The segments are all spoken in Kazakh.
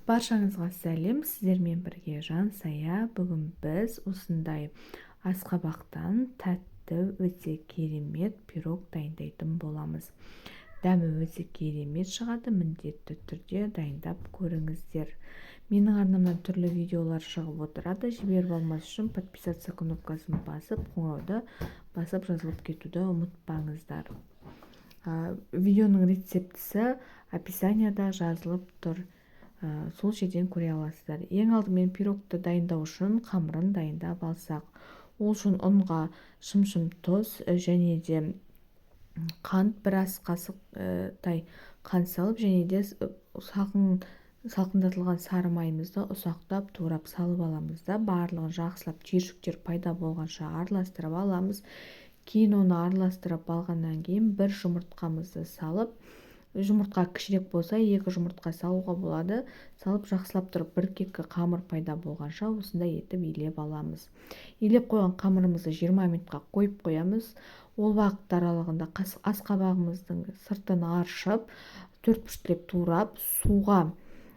Баршаңызға сәлем, сіздермен бірге Жансая. Бүгін біз осындай асқабақтан тәтті, өте керемет пирог дайындайтын боламыз. Дәмі өте керемет шығады, міндетті түрде дайындап көріңіздер. Менің арнамнан түрлі видеолар шығып отырады. Жіберіп алмас үшін подписаться кнопкасын басып, қоңырауды басып жазылып кетуді ұмытпаңыздар. Видеоның рецептісі описанияда жазылып тұр. Сол жерден көре аласыздар. Ең алдымен пирогты дайындау үшін қамырын дайындап алсақ. Ол үшін ұнға шым-шым тұз және де қант, бір ас қасықтай қант салып, және де салқындатылған сары майымызды ұсақтап турап салып аламыз да, барлығын жақсылап түйіршіктер пайда болғанша араластырып аламыз. Кейін оны араластырып алғаннан кейін бір жұмыртқамызды салып, жұмыртқа кішірек болса 2 жұмыртқа салуға болады. Салып жақсылап тұрып бір-екі қамыр пайда болғанша осындай етіп илеп аламыз. Илеп қойған қамырымызды 20 минутқа қойып қоямыз. Ол уақыт аралығында асқабағымыздың сыртын аршып, төртбұрыштап турап, суға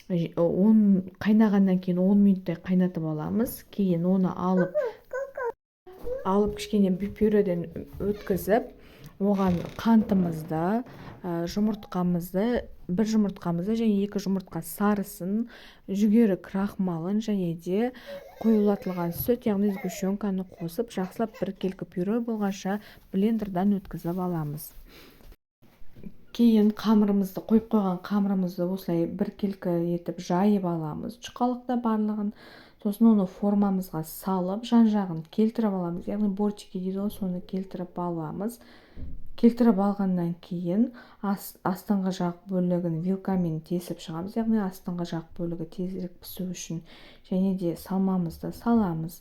қайнағаннан кейін 10 минуттай қайнатып аламыз. Кейін оны алып кішкене пюреден өткізіп, оған қантымызды, жұмыртқамызды, бір жұмыртқамызды және 2 жұмыртқа сарысын, жүгері крахмалын және де қоюлатылған сүт, яғни сгущенканы қосып, жақсылап біркелкі пюре болғанша блендердан өткізіп аламыз. Кейін қамырымызды, қойып қойған қамырымызды осылай біркелкі етіп жайып аламыз, жұқалықта барлығын. Сосын оны формамызға салып, жан-жағын келтіріп аламыз, яғни бортики дейді ғой, соны келтіріп аламыз. Келтіріп алғаннан кейін астыңғы жақ бөлігін вилкамен тесіп шығамыз, яғни астыңғы жақ бөлігі тезірек пісу үшін. Және де салмамызды саламыз.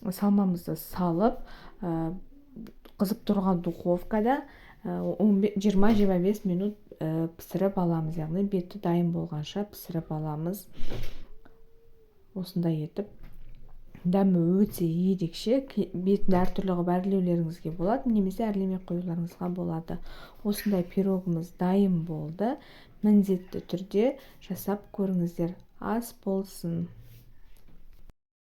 Салмамызды салып, қызып тұрған духовкада 20-25 минут пісіріп аламыз, яғни беті дайын болғанша пісіріп аламыз. Осындай етіп, дәмі өте ерекше, бетін әртүрлі қылып әрлеулеріңізге болады, немесе әрлемей қоюларыңызға болады. Осындай пирогымыз дайын болды. Міндетті түрде жасап көріңіздер. Ас болсын.